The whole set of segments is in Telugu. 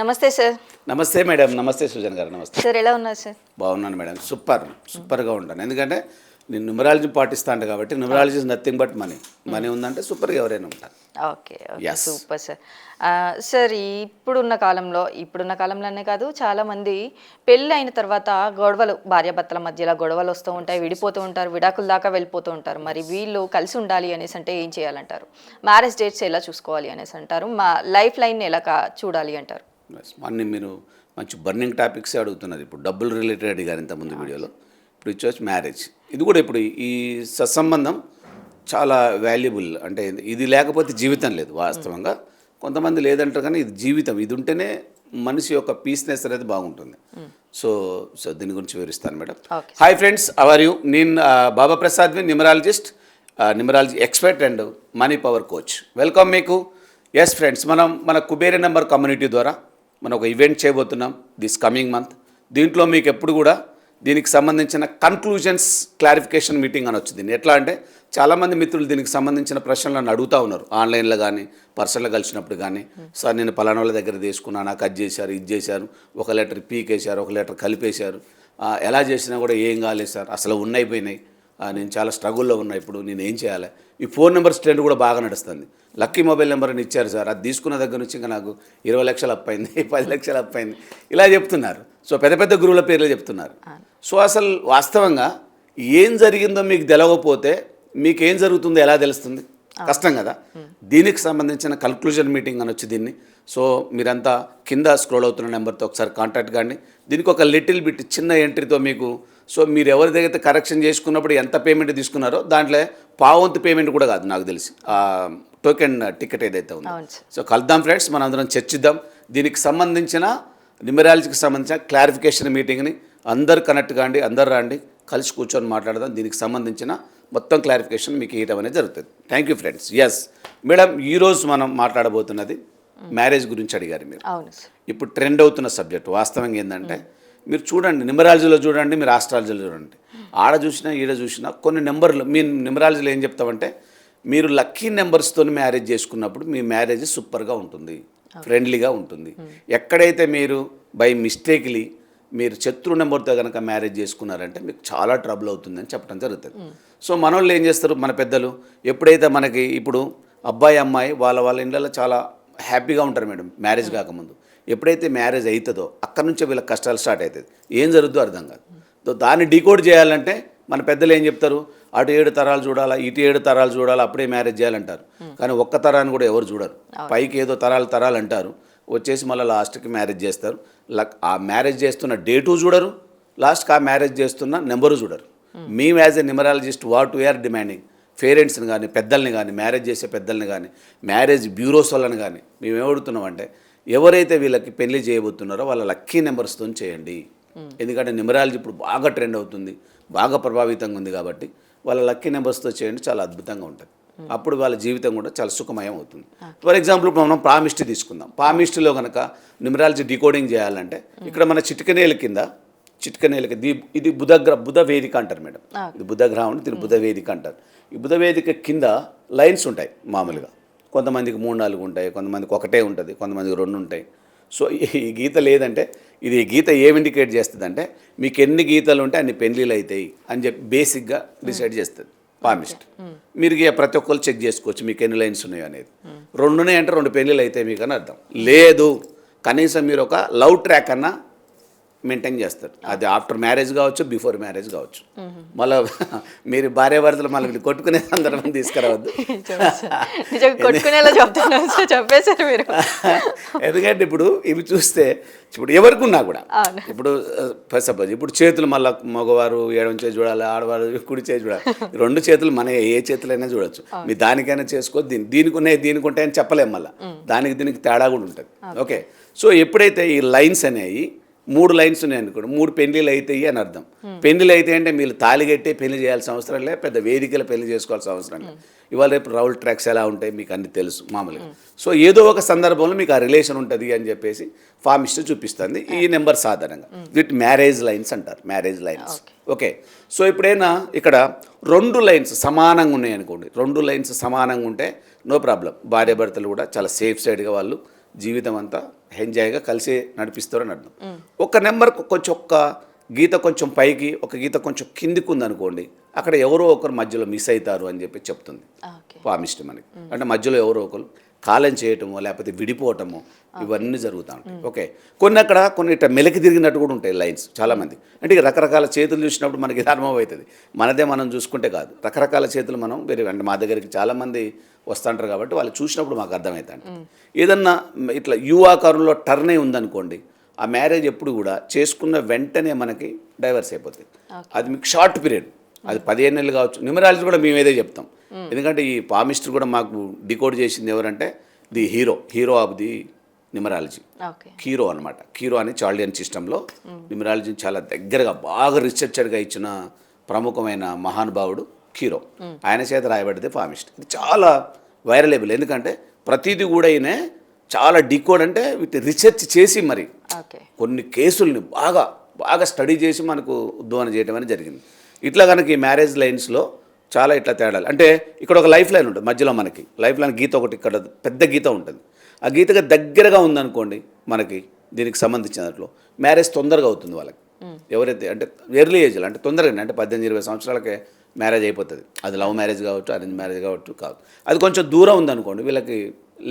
నమస్తే సార్. నమస్తే మేడం. నమస్తే సృజన్ గారు. నమస్తే సార్, ఎలా ఉన్నారు సార్? బాగున్నాను మేడం. సూపర్గా ఉంటాను. ఎందుకంటే నేను న్యూమరాలజీ పాటిస్తాను కాబట్టి numerology is nothing but money ఉందంటే సూపర్గా ఎవరైనా ఉంటారు. Okay, super sir. సార్, ఇప్పుడున్న కాలంలోనే కాదు, చాలామంది పెళ్ళి అయిన తర్వాత గొడవలు, భార్యాభర్తల మధ్యలో గొడవలు వస్తూ ఉంటాయి, విడిపోతూ ఉంటారు, విడాకుల దాకా వెళ్ళిపోతూ ఉంటారు. మరి వీళ్ళు కలిసి ఉండాలి అనేసి అంటే ఏం చేయాలంటారు? మ్యారేజ్ డేట్స్ ఎలా చూసుకోవాలి అనేసి అంటారు? మా లైఫ్ లైన్ ఎలా చూడాలి అంటారు? అన్నీ మీరు మంచి బర్నింగ్ టాపిక్సే అడుగుతున్నది. ఇప్పుడు డబ్బులు రిలేటెడ్ అడిగారు ఇంతకుముందు వీడియోలో. ఇప్పుడు ఇచ్చేసి మ్యారేజ్, ఇది కూడా ఇప్పుడు ఈ సత్సంబంధం చాలా వాల్యుబుల్. అంటే ఇది లేకపోతే జీవితం లేదు వాస్తవంగా. కొంతమంది లేదంటారు కానీ ఇది జీవితం. ఇది ఉంటేనే మనిషి యొక్క పీస్నెస్ అనేది బాగుంటుంది. సో దీని గురించి వివరిస్తాను madam. Hi friends, our you. నేను Baba Prasad, numerologist, numerology expert and money power coach. Welcome మీకు. ఎస్ ఫ్రెండ్స్, మన కుబేర నెంబర్ కమ్యూనిటీ ద్వారా మనం ఒక ఈవెంట్ చేయబోతున్నాం దిస్ కమింగ్ మంత్. దీంట్లో మీకు ఎప్పుడు కూడా దీనికి సంబంధించిన కన్క్లూజన్స్ క్లారిఫికేషన్ మీటింగ్ అని వచ్చింది. ఎట్లా అంటే చాలామంది మిత్రులు దీనికి సంబంధించిన ప్రశ్నలు నన్ను అడుగుతూ ఉన్నారు, ఆన్లైన్లో కానీ పర్సనల్గా కలిసినప్పుడు కానీ. సార్, నేను పలానా వాళ్ళ దగ్గర తీసుకున్నాను, నాకు అది చేశారు, ఇది చేశారు, ఒక లెటర్ పీకేశారు, ఒక లెటర్ కలిపేశారు, ఎలా చేసినా కూడా ఏం కాలేదు సార్, అసలు ఉన్నైపోయినాయి, నేను చాలా స్ట్రగుల్లో ఉన్నా, ఇప్పుడు నేను ఏం చేయాలి? ఈ ఫోన్ నెంబర్స్ ట్రెండ్ కూడా బాగా నడుస్తుంది. లక్కీ మొబైల్ నెంబర్ అని ఇచ్చారు సార్, అది తీసుకున్న దగ్గర నుంచి ఇంకా నాకు 20 లక్షలు అప్పైంది, 10 లక్షలు అప్పైంది, ఇలా చెప్తున్నారు. సో పెద్ద పెద్ద గురువుల పేర్లు చెప్తున్నారు. సో అసలు వాస్తవంగా ఏం జరిగిందో మీకు తెలవకపోతే మీకేం జరుగుతుందో ఎలా తెలుస్తుంది? కష్టం కదా. దీనికి సంబంధించిన కన్క్లూజన్ మీటింగ్ అని వచ్చి దీన్ని. సో మీరంతా కింద స్క్రోల్ అవుతున్న నెంబర్తో ఒకసారి కాంటాక్ట్ కానీ. దీనికి ఒక లిటిల్ బిట్ చిన్న ఎంట్రీతో మీకు, సో మీరు ఎవరి దగ్గర కరెక్షన్ చేసుకున్నప్పుడు ఎంత పేమెంట్ తీసుకున్నారో దాంట్లో పావంతు పేమెంట్ కూడా కాదు నాకు తెలిసి, టోకెన్ టికెట్ ఏదైతే ఉందో. సో కలుద్దాం ఫ్రెండ్స్, మనం అందరం చర్చిద్దాం. దీనికి సంబంధించిన న్యూమరాలజీకి సంబంధించిన క్లారిఫికేషన్ మీటింగ్ని అందరు కనెక్ట్ కాండి, అందరు రండి, కలిసి కూర్చొని మాట్లాడదాం. దీనికి సంబంధించిన మొత్తం క్లారిఫికేషన్ మీకు ఇవ్వడం అనేది జరుగుతుంది. Thank you friends. Yes madam, ఈరోజు మనం మాట్లాడబోతున్నది మ్యారేజ్ గురించి అడిగారు మీరు. ఇప్పుడు ట్రెండ్ అవుతున్న సబ్జెక్ట్ వాస్తవంగా ఏంటంటే, మీరు చూడండి, న్యూమరాలజీలో చూడండి, మీరు ఆస్ట్రాలజీలో చూడండి, ఆడ చూసినా ఈడ చూసినా కొన్ని నెంబర్లు. మీ న్యూమరాలజీలో ఏం చెప్తామంటే, మీరు లక్కీ నెంబర్స్తో మ్యారేజ్ చేసుకున్నప్పుడు మీ మ్యారేజ్ సూపర్గా ఉంటుంది, ఫ్రెండ్లీగా ఉంటుంది. ఎక్కడైతే మీరు బై మిస్టేక్లీ మీరు శత్రు నెంబర్తో కనుక మ్యారేజ్ చేసుకున్నారంటే మీకు చాలా ట్రబుల్ అవుతుందని చెప్పడం జరుగుతుంది. సో మన వాళ్ళు ఏం చేస్తారు, మన పెద్దలు, ఎప్పుడైతే మనకి ఇప్పుడు అబ్బాయి అమ్మాయి వాళ్ళ ఇళ్ళలో చాలా హ్యాపీగా ఉంటారు మేడం మ్యారేజ్ కాకముందు. ఎప్పుడైతే మ్యారేజ్ అవుతుందో అక్కడ నుంచే వీళ్ళకి కష్టాలు స్టార్ట్ అవుతుంది. ఏం జరుగుతుందో అర్థం కాదు. దాన్ని డీకోడ్ చేయాలంటే మన పెద్దలు ఏం చెప్తారు, అటు 7 తరాలు చూడాలా, ఇటు 7 తరాలు చూడాలా, అప్పుడే మ్యారేజ్ చేయాలంటారు. కానీ ఒక్క తరాన్ని కూడా ఎవరు చూడరు. పైకి ఏదో తరాలు అంటారు, వచ్చేసి మళ్ళీ లాస్ట్కి మ్యారేజ్ చేస్తారు. ఆ మ్యారేజ్ చేస్తున్న డేటు చూడరు, లాస్ట్కి ఆ మ్యారేజ్ చేస్తున్న నెంబరు చూడరు. మేము as a numerologist what we are demanding, పేరెంట్స్ని కానీ పెద్దల్ని కానీ, మ్యారేజ్ చేసే పెద్దల్ని కానీ, మ్యారేజ్ బ్యూరోస్ వాళ్ళని కానీ మేము ఏమడుగుతున్నామంటే, ఎవరైతే వీళ్ళకి పెళ్లి చేయబోతున్నారో వాళ్ళ లక్కీ నెంబర్స్తో చేయండి. ఎందుకంటే న్యూమరాలజీ ఇప్పుడు బాగా ట్రెండ్ అవుతుంది, బాగా ప్రభావితంగా ఉంది కాబట్టి వాళ్ళ లక్కీ నెంబర్స్తో చేయండి, చాలా అద్భుతంగా ఉంటుంది. అప్పుడు వాళ్ళ జీవితం కూడా చాలా సుఖమయం అవుతుంది. ఫర్ ఎగ్జాంపుల్ ఇప్పుడు మనం పామిస్ట్రీ తీసుకుందాం. పామిస్ట్రీలో కనుక న్యూమరాలజీ డీకోడింగ్ చేయాలంటే ఇక్కడ మన చిటికనేలకి ఇది బుధ వేదిక అంటారు మేడం. ఇది బుధగ్రహం, దీని బుధ వేదిక అంటారు. ఈ బుధ వేదిక కింద లైన్స్ ఉంటాయి మామూలుగా. కొంతమందికి 3-4 ఉంటాయి, కొంతమందికి ఒకటే ఉంటుంది, కొంతమందికి 2 ఉంటాయి. సో ఈ గీత లేదంటే, ఇది ఈ గీత ఏం ఇండికేట్ చేస్తుంది అంటే, మీకు ఎన్ని గీతలు ఉంటే అన్ని పెళ్ళిళ్ళు అవుతాయి అని చెప్పి బేసిక్గా డిసైడ్ చేస్తుంది పామిస్ట్. మీరు ప్రతి ఒక్కరు చెక్ చేసుకోవచ్చు మీకు ఎన్ని లైన్స్ ఉన్నాయో అనేది. 2 ఉన్నాయంటే 2 పెళ్ళిళ్ళు అవుతాయి మీకు అని అర్థం. లేదు, కనీసం మీరు ఒక లవ్ ట్రాక్ అన్నా మెయింటైన్ చేస్తారు. అది ఆఫ్టర్ మ్యారేజ్ కావచ్చు, బిఫోర్ మ్యారేజ్ కావచ్చు. మళ్ళీ మీరు భార్యాభర్తలు మళ్ళీ కొట్టుకునే సందర్భం తీసుకురావద్దు. ఎందుకంటే ఇప్పుడు ఇవి చూస్తే ఇప్పుడు ఎవరికి ఉన్నా కూడా, ఇప్పుడు సపోజ్ ఇప్పుడు చేతులు మళ్ళీ మగవారు ఎడమ చేతి చూడాలి, ఆడవారు కుడి చేతి చూడాలి. 2 చేతులు మన ఏ చేతులైనా చూడొచ్చు. మీరు దానికైనా చేసుకో, దీనికి ఉంటాయని చెప్పలేము. మళ్ళీ దీనికి తేడా కూడా ఉంటుంది. ఓకే, సో ఎప్పుడైతే ఈ లైన్స్ అనేవి 3 లైన్స్ ఉన్నాయనుకోండి, 3 పెళ్ళిళ్ళు అవుతాయి అని అర్థం. పెళ్ళిళ్ళు అయితే అంటే మీరు తాళి కట్టే పెళ్లి చేయాల్సిన అవసరం లేదు, పెద్ద వేదికలు పెళ్లి చేసుకోవాల్సిన అవసరం లేదు. ఇవాళ రేపు రౌల్ ట్రాక్స్ ఎలా ఉంటాయి మీకు అన్ని తెలుసు మామూలుగా. సో ఏదో ఒక సందర్భంలో మీకు ఆ రిలేషన్ ఉంటుంది అని చెప్పేసి ఫార్మిస్ట్ చూపిస్తుంది ఈ నెంబర్ సాధారణంగా. విత్ మ్యారేజ్ లైన్స్ అంటారు, మ్యారేజ్ లైన్స్. ఓకే, సో ఇప్పుడైనా ఇక్కడ 2 లైన్స్ సమానంగా ఉన్నాయి అనుకోండి, 2 లైన్స్ సమానంగా ఉంటే నో ప్రాబ్లం. భార్యాభర్తలు కూడా చాలా సేఫ్ సైడ్గా వాళ్ళు జీవితం అంతా ఎంజాయ్గా కలిసి నడిపిస్తారని అర్థం. ఒక నెంబర్ కొంచెం ఒక్క గీత కొంచెం పైకి ఒక గీత కొంచెం కిందికి ఉందనుకోండి, అక్కడ ఎవరో ఒకరు మధ్యలో మిస్ అవుతారు అని చెప్పి చెప్తుంది ఓకే. పామిస్ట్ మనకి. అంటే మధ్యలో ఎవరో ఒకరు కాలం చేయటమో లేకపోతే విడిపోవటమో ఇవన్నీ జరుగుతూ ఉంటాయి. ఓకే, కొన్ని ఇట్లా మెలికి తిరిగినట్టు కూడా ఉంటాయి లైన్స్ చాలామంది. అంటే ఇక రకరకాల చేతులు చూసినప్పుడు మనకి ఇది అనుభవం అవుతుంది. మనదే మనం చూసుకుంటే కాదు, రకరకాల చేతులు మనం వేరే అంటే మా దగ్గరికి చాలామంది వస్తుంటారు కాబట్టి వాళ్ళు చూసినప్పుడు మాకు అర్థమవుతుంది. ఏదన్నా ఇట్లా యూ ఆకారంలో టర్న్ అయి ఉందనుకోండి, ఆ మ్యారేజ్ ఎప్పుడు కూడా చేసుకున్న వెంటనే మనకి డైవర్స్ అయిపోతుంది. అది మీకు షార్ట్ పీరియడ్, అది 15 నెలలు కావచ్చు. న్యూమరాలజీ కూడా మేము ఏదే చెప్తాం. ఎందుకంటే ఈ పామిస్టర్ కూడా మాకు డికోడ్ చేసింది ఎవరంటే the hero of the numerology, Kiro అనమాట. కీరో అని చాల్డియన్ సిస్టంలో న్యూమరాలజీని చాలా దగ్గరగా బాగా రీసెర్చర్గా ఇచ్చిన ప్రముఖమైన మహానుభావుడు కీరో. ఆయన చేత రాయబడితే పామిస్ట్. ఇది చాలా వైరలేబుల్, ఎందుకంటే ప్రతిదీ కూడా ఈయన చాలా డికోడ్ అంటే విత్ రీసెర్చ్ చేసి మరి కొన్ని కేసుల్ని బాగా స్టడీ చేసి మనకు ఉద్వాన చేయడం అనేది జరిగింది. ఇట్లా కనుక ఈ మ్యారేజ్ లైన్స్లో చాలా ఇట్లా తేడాలు. అంటే ఇక్కడ ఒక లైఫ్ లైన్ ఉంటుంది మధ్యలో, మనకి లైఫ్ లైన్ గీత ఒకటి ఇక్కడ పెద్ద గీత ఉంటుంది. ఆ గీతగా దగ్గరగా ఉందనుకోండి మనకి దీనికి సంబంధించిన దాంట్లో మ్యారేజ్ తొందరగా అవుతుంది వాళ్ళకి. ఎవరైతే అంటే ఎర్లీ ఏజ్లో అంటే తొందరగా అంటే 18-20 సంవత్సరాలకే మ్యారేజ్ అయిపోతుంది. అది లవ్ మ్యారేజ్ కావచ్చు, అరేంజ్ మ్యారేజ్ కావచ్చు కాదు. అది కొంచెం దూరం ఉందనుకోండి వీళ్ళకి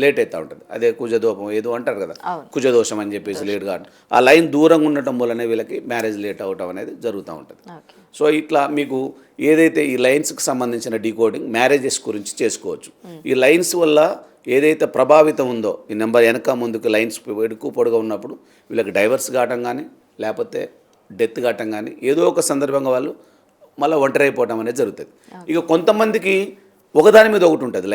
లేట్ అవుతూ ఉంటుంది. అదే కుజదోపం ఏదో అంటారు కదా, కుజదోషం అని చెప్పేసి లేట్ కాదు. ఆ లైన్ దూరంగా ఉండటం వల్లనే వీళ్ళకి మ్యారేజ్ లేట్ అవటం అనేది జరుగుతూ ఉంటుంది. సో ఇట్లా మీకు ఏదైతే ఈ లైన్స్కి సంబంధించిన డీకోడింగ్ మ్యారేజెస్ గురించి చేసుకోవచ్చు. ఈ లైన్స్ వల్ల ఏదైతే ప్రభావితం ఉందో ఈ నెంబర్ వెనక ముందుకు లైన్స్ ఎక్కువ పొడుగా ఉన్నప్పుడు వీళ్ళకి డైవర్స్ కావటం కానీ లేకపోతే డెత్ కావటం కానీ ఏదో ఒక సందర్భంగా వాళ్ళు మళ్ళీ ఒంటరి అయిపోవటం అనేది జరుగుతుంది. ఇక కొంతమందికి ఒకదాని మీద ఒకటి ఉంటుంది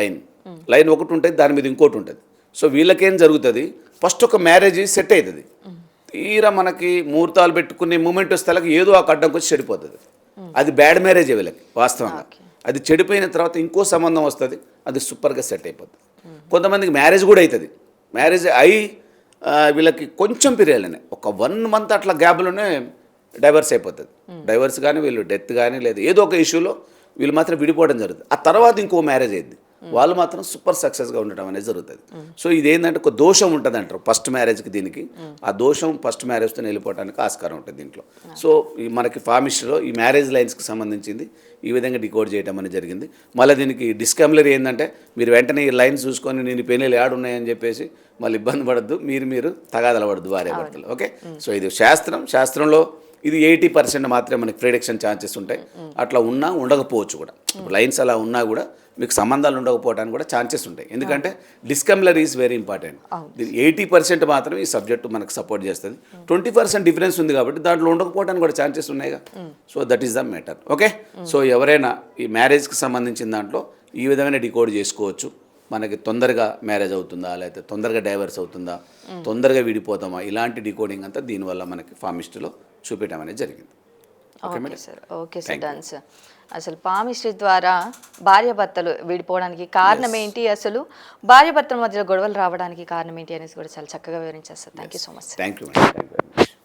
లైన్ ఒకటి ఉంటుంది, దాని మీద ఇంకోటి ఉంటుంది. సో వీళ్ళకేం జరుగుతుంది, ఫస్ట్ ఒక మ్యారేజ్ సెట్ అవుతుంది, తీరా మనకి ముహూర్తాలు పెట్టుకునే మూమెంట్ వస్తే ఏదో ఆ అడ్డంకి వచ్చి చెడిపోతుంది. అది బ్యాడ్ మ్యారేజ్ వీళ్ళకి వాస్తవంగా. అది చెడిపోయిన తర్వాత ఇంకో సంబంధం వస్తుంది, అది సూపర్గా సెట్ అయిపోతుంది. కొంతమందికి మ్యారేజ్ కూడా అవుతుంది, మ్యారేజ్ అయి వీళ్ళకి కొంచెం పీరియడ్లోనే ఒక 1 మంత్ అట్లా గ్యాప్లోనే డైవర్స్ అయిపోతుంది. డైవర్స్ కానీ వీళ్ళు డెత్ కానీ లేదా ఏదో ఒక ఇష్యూలో వీళ్ళు మాత్రం విడిపోవడం జరుగుతుంది. ఆ తర్వాత ఇంకో మ్యారేజ్ అయింది, వాళ్ళు మాత్రం సూపర్ సక్సెస్గా ఉండటం అనేది జరుగుతుంది. సో ఇదేంటంటే ఒక దోషం ఉంటుంది అంటారు ఫస్ట్ మ్యారేజ్కి, దీనికి ఆ దోషం ఫస్ట్ మ్యారేజ్తో వెళ్ళిపోవడానికి ఆస్కారం ఉంటుంది దీంట్లో. సో మనకి ఫామిస్ట్లో ఈ మ్యారేజ్ లైన్స్కి సంబంధించింది ఈ విధంగా డికోడ్ చేయడం అనేది జరిగింది. మళ్ళీ దీనికి డిస్కమ్లరీ ఏంటంటే మీరు వెంటనే ఈ లైన్స్ చూసుకొని నేను పెళ్ళిళ్ళు యాడున్నాయని చెప్పేసి మళ్ళీ ఇబ్బంది పడద్దు, మీరు తగాదల పడద్దు భార్యాభర్తలు. ఓకే, సో ఇది శాస్త్రంలో ఇది 80% మాత్రమే మనకి ప్రిడిక్షన్ ఛాన్సెస్ ఉంటాయి. అట్లా ఉన్నా ఉండకపోవచ్చు కూడా, లైన్స్ అలా ఉన్నా కూడా మీకు సంబంధాలు ఉండకపోవడానికి కూడా ఛాన్సెస్ ఉంటాయి. ఎందుకంటే డిస్కమ్లరీ ఈజ్ వెరీ ఇంపార్టెంట్. 80% మాత్రమే ఈ సబ్జెక్టు మనకు సపోర్ట్ చేస్తుంది. 20% డిఫరెన్స్ ఉంది కాబట్టి దాంట్లో ఉండకపోవడానికి కూడా ఛాన్సెస్ ఉన్నాయిగా. So that is the matter. Okay, so ఎవరైనా ఈ మ్యారేజ్కి సంబంధించిన దాంట్లో ఈ విధమైన డికోడ్ చేసుకోవచ్చు. మనకి తొందరగా మ్యారేజ్ అవుతుందా, లేకపోతే తొందరగా డైవర్స్ అవుతుందా, తొందరగా విడిపోతామా, ఇలాంటి డికోడింగ్ అంతా దీనివల్ల మనకి ఫామిస్ట్లో చూపించడం అనేది జరిగింది. Okay sir, done sir. అసలు పామిస్ట్రీ ద్వారా భార్యాభర్తలు విడిపోవడానికి కారణం ఏంటి, అసలు భార్యాభర్తల మధ్యలో గొడవలు రావడానికి కారణం ఏంటి అనేసి కూడా చాలా చక్కగా వివరించారు sir. Thank you so much. Thank you.